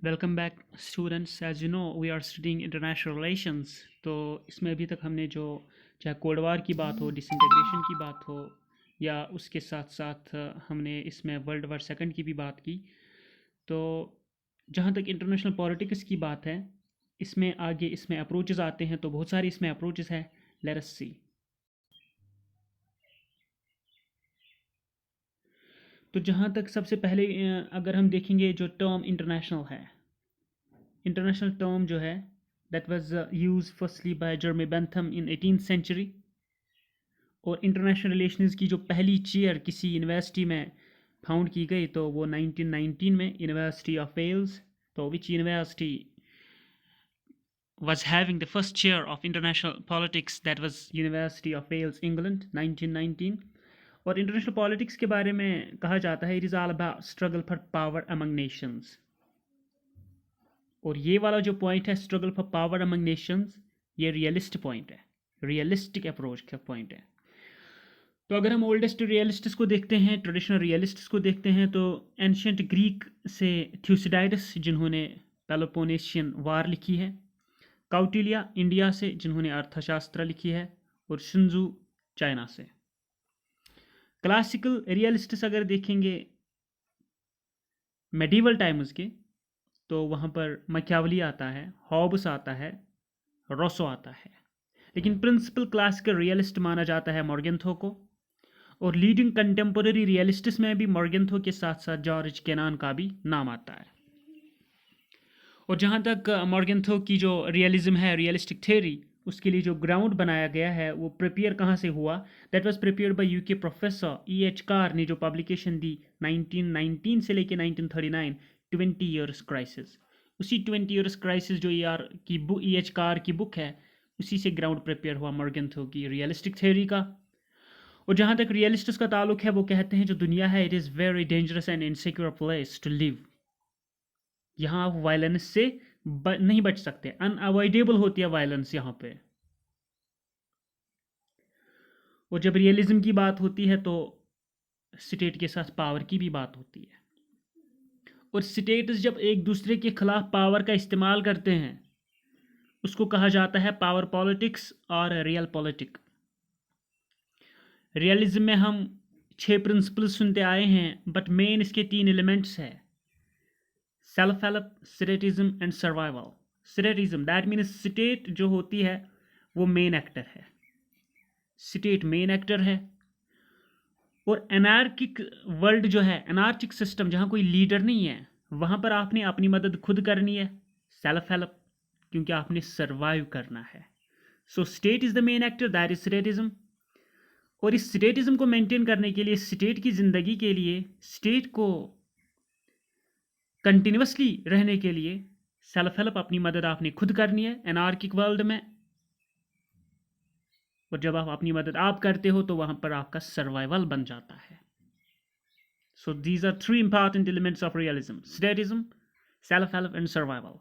Welcome back students. As you know we are studying international relations. तो इसमें अभी तक हमने जो चाहे कोल्ड वार की बात हो, डिसइंटीग्रेशन की बात हो, या उसके साथ साथ हमने इसमें वर्ल्ड वार सेकंड की भी बात की। तो जहाँ तक इंटरनेशनल पॉलिटिक्स की बात है, इसमें आगे इसमें अप्रोचेस आते हैं। तो बहुत सारे इसमें अप्रोचेस हैं। Let us see. तो जहाँ तक सबसे पहले अगर हम देखेंगे जो टर्म इंटरनेशनल है, इंटरनेशनल टर्म जो है that was use firstly by Jeremy Bentham in 18th century. और इंटरनेशनल रिलेशंस की जो पहली चेयर किसी यूनिवर्सिटी में फाउंड की गई तो वो 1919 में यूनिवर्सिटी ऑफ वेल्स। तो which university was having the first chair of international politics, that was University of Wales, England, 1919। और इंटरनेशनल पॉलिटिक्स के बारे में कहा जाता है, it is all about struggle for power among Nations. और ये वाला जो पॉइंट है, struggle for power among Nations, ये रियलिस्ट पॉइंट है, रियलिस्टिक अप्रोच का पॉइंट है। तो अगर हम ओल्डेस्ट रियलिस्ट्स को देखते हैं, ट्रेडिशनल रियलिस्ट्स को देखते हैं, तो एंशियंट ग्रीक से थ्यूसिडाइडस जिन्होंने पेलोपोनेशियन वार लिखी है, काउटिलिया इंडिया से जिन्होंने अर्थशास्त्र लिखी है, और शिंजू चाइना से। क्लासिकल रियलिस्ट्स अगर देखेंगे मेडिवल टाइम्स के, तो वहाँ पर मक्यावली आता है, हॉब्स आता है, रोसो आता है। लेकिन प्रिंसिपल क्लासिकल रियलिस्ट माना जाता है मॉर्गेंथो को। और लीडिंग कंटेम्पोररी रियलिस्ट्स में भी मॉर्गेंथो के साथ साथ जॉर्ज केनान का भी नाम आता है। और जहाँ तक मॉर्गेंथो की जो रियलिज्म है, रियलिस्टिक थ्योरी, उसके लिए जो ग्राउंड बनाया गया है वो प्रिपेयर कहाँ से हुआ? That was prepare by UK professor E.H. Car ने जो पब्लिकेशन दी 1919 से लेके 1939, 20 ईयर्स क्राइसिस। उसी 20 ईयर्स क्राइसिस जो E.H. कार की बुक है, उसी से ग्राउंड प्रिपेयर हुआ मॉर्गेंथो की रियलिस्टिक थ्योरी का। और जहाँ तक रियलिस्ट्स का ताल्लुक है, वो कहते हैं जो दुनिया है, it is very dangerous and insecure place to live. यहाँ आप वायलेंस से नहीं बच सकते, अनअवॉइडेबल होती है वायलेंस यहाँ पे। और जब रियलिज्म की बात होती है तो स्टेट के साथ पावर की भी बात होती है। और स्टेट्स जब एक दूसरे के खिलाफ पावर का इस्तेमाल करते हैं, उसको कहा जाता है पावर पॉलिटिक्स और रियल पॉलिटिक। रियलिज्म में हम 6 प्रिंसिपल्स सुनते आए हैं, बट मेन इसके 3 एलिमेंट्स है: self help, statism and survival. Statism that means state जो होती है वो मेन एक्टर है, स्टेट मेन एक्टर है। और एनार्किक वर्ल्ड जो है, एनार्किक सिस्टम जहाँ कोई लीडर नहीं है, वहाँ पर आपने अपनी मदद खुद करनी है, सेल्फ हेल्प, क्योंकि आपने सर्वाइव करना है। So state is the main actor, that is statism. और इस स्टेटिज्म को मेंटेन करने के लिए, स्टेट की ज़िंदगी के लिए, स्टेट को कंटिन्यूसली रहने के लिए सेल्फ हेल्प, अपनी मदद आपने खुद करनी है एनार्किक वर्ल्ड में। और जब आप अपनी मदद आप करते हो तो वहाँ पर आपका सर्वाइवल बन जाता है। So these are 3 important elements of realism: statism, self help and survival.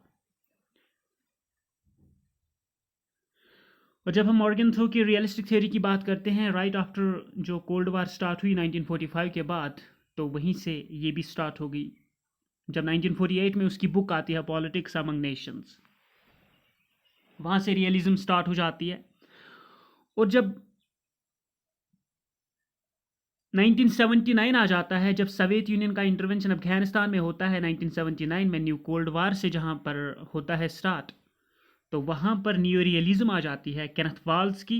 और जब हम मॉर्गेंथो की रियलिस्टिक थ्योरी की बात करते हैं, राइट आफ्टर जो कोल्ड वार स्टार्ट हुई 1945 के बाद, तो वहीं से ये भी स्टार्ट हो गई। जब 1948 में उसकी बुक आती है पॉलिटिक्स अमंग नेशंस, वहाँ से रियलिज्म स्टार्ट हो जाती है। और जब 1979 आ जाता है, जब सोवियत यूनियन का इंटरवेंशन अफगानिस्तान में होता है 1979 में, न्यू कोल्ड वार से जहाँ पर होता है स्टार्ट, तो वहाँ पर न्यू रियलिज्म आ जाती है केनेथ वाल्स की।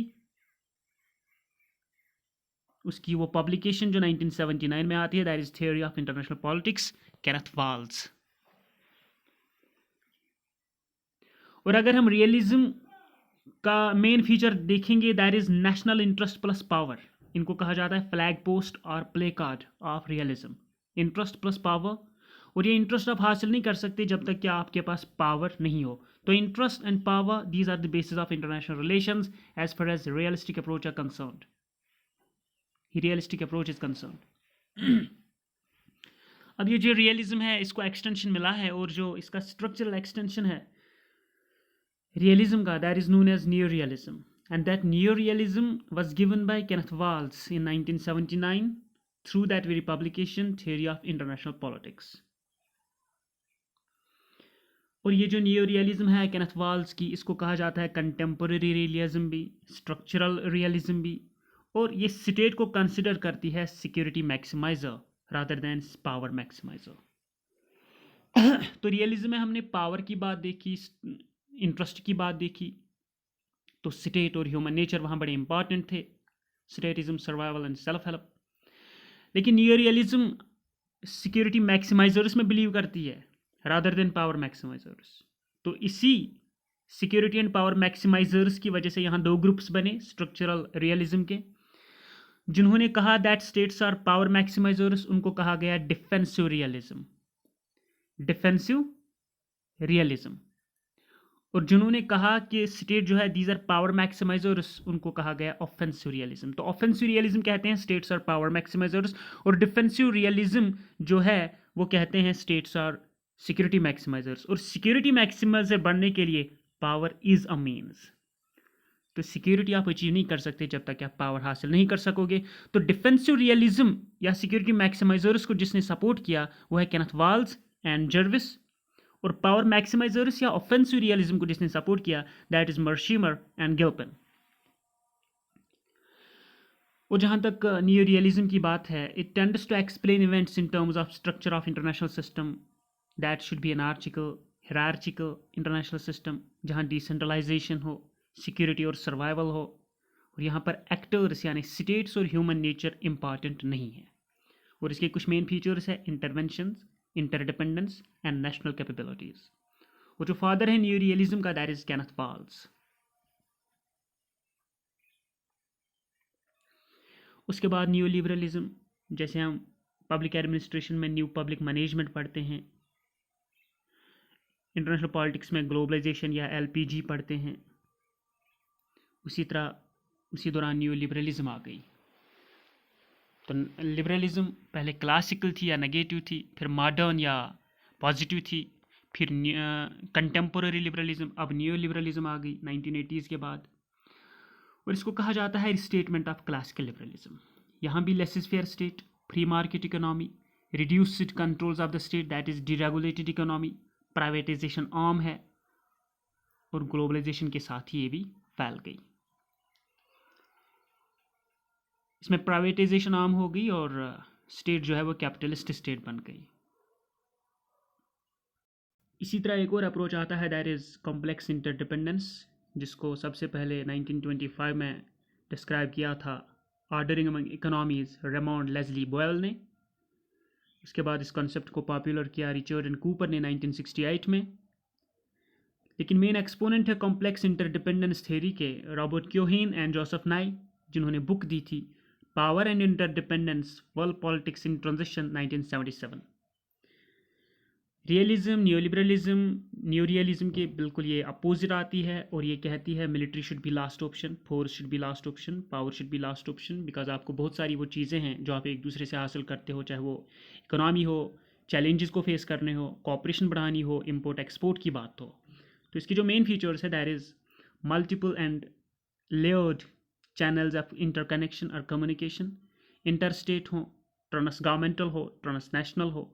उसकी वो पब्लिकेशन जो 1979 में आती है, that is theory of international politics, Kenneth Waltz. और अगर हम रियलिज्म का मेन फीचर देखेंगे, that is national interest plus power. इनको कहा जाता है फ्लैग पोस्ट और play card of realism, interest plus power. और ये इंटरेस्ट आप हासिल नहीं कर सकते जब तक कि आपके पास पावर नहीं हो। तो interest and power, these are the basis of international relations as far as realistic approach are concerned, realistic approach is concerned. अब ये जो रियलिज्म है, इसको एक्सटेंशन मिला है, और जो इसका स्ट्रक्चरल एक्सटेंशन है रियलिज्म का, that is known as new realism. And that neorealism was given by Kenneth Waltz in 1979 through that very publication, Theory of International Politics. और ये जो नियो रियलिज्म है केनेथ वाल्स की, इसको कहा जाता है कंटेम्पोरेरी रियलिज्म भी, स्ट्रक्चरल रियलिज्म भी, और ये स्टेट को कंसिडर करती है security maximiser rather than power maximiser. तो रियलिज्म में हमने पावर की बात देखी, इंटरेस्ट की बात देखी, तो स्टेट और ह्यूमन नेचर वहाँ बड़े इंपॉर्टेंट थे, statism, survival and self help. लेकिन नियो रियलिज्म सिक्योरिटी मैक्सिमाइजर्स में बिलीव करती है रादर देन पावर मैक्सिमाइजर्स। तो इसी सिक्योरिटी एंड पावर मैक्सिमाइजर्स की वजह से यहाँ दो ग्रुप्स बने स्ट्रक्चरल रियलिज्म के। जिन्होंने कहा दैट स्टेट्स आर पावर मैक्सिमाइजर्स, उनको कहा गया डिफेंसिव रियलिज्म, डिफेंसिव रियलिज्म। और जिन्होंने कहा कि स्टेट जो है दीज आर पावर मैक्सिमाइजर्स, उनको कहा गया ऑफेंसिव रियलिज्म। तो ऑफेंसिव रियलिज्म कहते हैं स्टेट्स आर पावर मैक्सिमाइजर्स, और डिफेंसिव रियलिज्म जो है वो कहते हैं स्टेट्स आर सिक्योरिटी मैक्सिमाइजर्स। और सिक्योरिटी मैक्सिमाइजर बनने के लिए पावर इज अ मीन्स। तो सिक्योरिटी आप अचीव नहीं कर सकते जब तक आप पावर हासिल नहीं कर सकोगे। तो डिफेंसिव रियलिज्म या सिक्योरिटी मैक्सिमाइजर्स को जिसने सपोर्ट किया वो है केनेथ वाल्स एंड जर्विस, और पावर मैक्सिमाइजर्स या ऑफेंसिव रियलिज्म को जिसने सपोर्ट किया that is Mearsheimer and Gilpin. और जहाँ तक नियो रियलिज्म की बात है, it tends to explain events in terms of structure of international system that should be anarchical hierarchical international system, जहाँ डिसेंट्रलाइजेशन हो, सिक्योरिटी और सर्वाइवल हो, और यहाँ पर एक्टर्स यानी स्टेट्स और ह्यूमन नेचर इंपॉर्टेंट नहीं है। और इसके कुछ मेन फीचर्स है interventions, interdependence and national capabilities. और जो फादर है न्यू रियलिज्म का दैट इज केनेथ वाल्स। उसके बाद न्यू लिबरलिज्म, जैसे हम पब्लिक एडमिनिस्ट्रेशन में न्यू पब्लिक मैनेजमेंट पढ़ते हैं, इंटरनेशनल पॉलिटिक्स में ग्लोबलाइजेशन या एलपीजी पढ़ते हैं, उसी तरह उसी दौरान न्यू लिबरलिज्म आ गई। तो लिबरलिज्म पहले क्लासिकल थी या नेगेटिव थी, फिर मॉडर्न या पॉजिटिव थी, फिर कंटेम्पोररी लिबरलिज्म, अब न्यू लिबरलिज्म आ गई 1980s के बाद। और इसको कहा जाता है स्टेटमेंट ऑफ क्लासिकल लिबरलिज्म। यहाँ भी laissez faire state, free market economy, reduced controls of the state that is deregulated economy, privatisation आम है, और ग्लोबलाइजेशन के साथ ही ये भी फैल गई। इसमें प्राइवेटाइजेशन आम हो गई और स्टेट जो है वो कैपिटलिस्ट स्टेट बन गई। इसी तरह एक और अप्रोच आता है दैट इज़ कॉम्प्लेक्स इंटरडिपेंडेंस, जिसको सबसे पहले 1925 में डिस्क्राइब किया था ordering among economies Raymond Leslie Boyle ने। उसके बाद इस कॉन्सेप्ट को पॉपुलर किया रिचर्ड एंड कूपर ने 1968 में। लेकिन मेन एक्सपोनेंट है कॉम्प्लेक्स इंटरडिपेंडेंस थ्योरी के रॉबर्ट क्योहेन एंड जोसेफ नाई, जिन्होंने बुक दी थी power and interdependence world politics in transition 1977। Realism new realism के बिल्कुल ये अपोजिट आती है और ये कहती है military should be last option, force should be last option, power should be last option, because आपको बहुत सारी वो चीज़ें हैं जो आप एक दूसरे से हासिल करते हो, चाहे वो इकोनॉमी हो, चैलेंजेस को फेस करने हो, कॉपरेशन बढ़ानी हो, इम्पोर्ट एक्सपोर्ट की बात हो। तो इसकी जो मेन फीचर्स है that is multiple and layered channels of interconnection और कम्युनिकेशन, इंटरस्टेट हो, ट्रांस गवर्नमेंटल हो, ट्रांस नेशनल हो,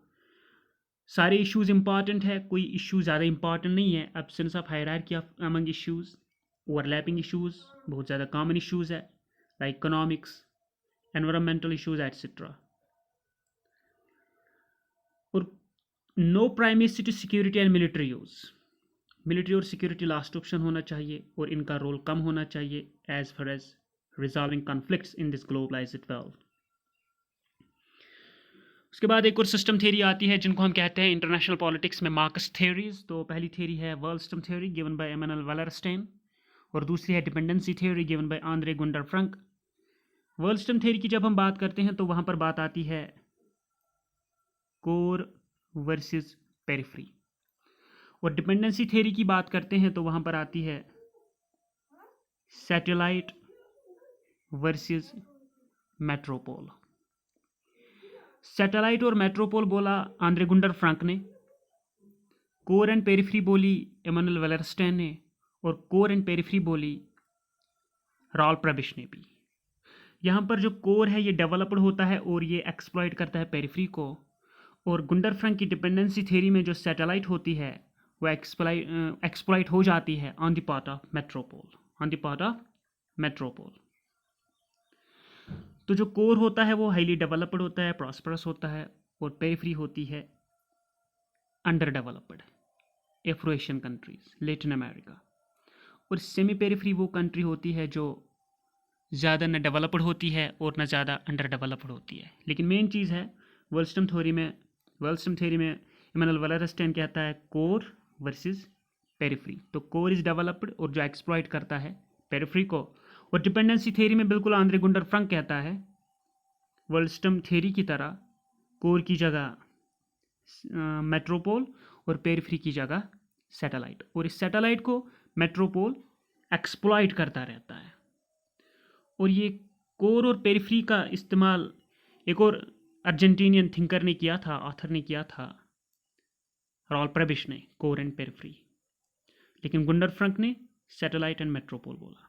सारे इश्यूज़ इंपॉर्टेंट है, कोई इशू ज़्यादा इंपॉर्टेंट नहीं है। Absence of hierarchy of among issues, overlapping issues बहुत ज़्यादा कॉमन इश्यूज़ है, like economics, environmental issues etcetera. और no primacy to security and military use, military और सिक्योरिटी लास्ट ऑप्शन होना चाहिए और इनका रोल कम होना चाहिए as far as resolving conflicts in this globalised world. उसके बाद एक और सिस्टम थ्योरी आती है जिनको हम कहते हैं इंटरनेशनल पॉलिटिक्स में मार्कस थ्योरीज। तो पहली थ्योरी है world system theory given by Immanuel Wallerstein, और दूसरी है dependency theory given by Andre Gunder Frank. World system theory की जब हम बात करते हैं तो वहाँ पर बात आती है कोर वर्सेस पेरिफेरी, और डिपेंडेंसी थ्योरी की बात करते हैं तो वहाँ पर आती है सैटेलाइट वर्सेस मेट्रोपोल। सैटेलाइट और मेट्रोपोल बोला आंद्रे गुंडर फ्रंक ने, कोर एंड पेरिफेरी बोली एमैनुअल वालरस्टाइन ने, और कोर एंड पेरिफेरी बोली रॉल्फ प्रबिश ने भी। यहाँ पर जो कोर है ये डेवलप्ड होता है और ये एक्सप्लॉइट करता है पेरिफेरी को, और गुंडर फ्रंक की डिपेंडेंसी थ्योरी में जो सैटेलाइट होती है वो एक्सप्लॉइट हो जाती है on the part of Metropole, on the part of Metropole. तो जो कोर होता है वो हाईली डेवलप्ड होता है, प्रॉस्परस होता है, और पेरिफेरी होती है under developed, Afro Asian countries, Latin America. और सेमी पेरिफेरी वो कंट्री होती है जो ज़्यादा न डेवलप्ड होती है और न ज़्यादा अंडर डेवलप्ड होती है। लेकिन मेन चीज़ है वेलस्टम थ्योरी में इमैनुअल वैलेरस्टेन कहता है कोर वर्सेस पेरिफेरी। तो कोर इज़ डेवलप्ड और जो एक्सप्लॉइट करता है पेरिफेरी को। और डिपेंडेंसी थ्योरी में बिल्कुल आंद्रे गुंडर फ्रंक कहता है वेलस्टम थ्योरी की तरह कोर की जगह मेट्रोपोल और पेरिफेरी की जगह सैटेलाइट, और इस सैटेलाइट को मेट्रोपोल एक्सप्लॉइट करता रहता है। और ये कोर और पेरिफेरी का इस्तेमाल एक और अर्जेंटीनियन थिंकर ने किया था, ऑथर ने किया था, रॉल प्रेबिश ने, कोर एंड पेरिफेरी। लेकिन गुंडर फ्रंक ने सैटेलाइट एंड मेट्रोपोल बोला।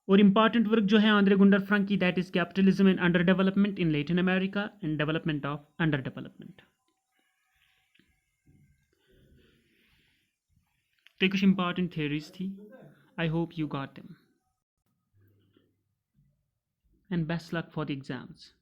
और इंपॉर्टेंट वर्क जो है आंद्रे गुंडर फ्रंक की, that is capitalism and under development in Latin America and development of under development. तो कुछ इंपॉर्टेंट थियरीज थी। I hope you got them and best luck for the exams.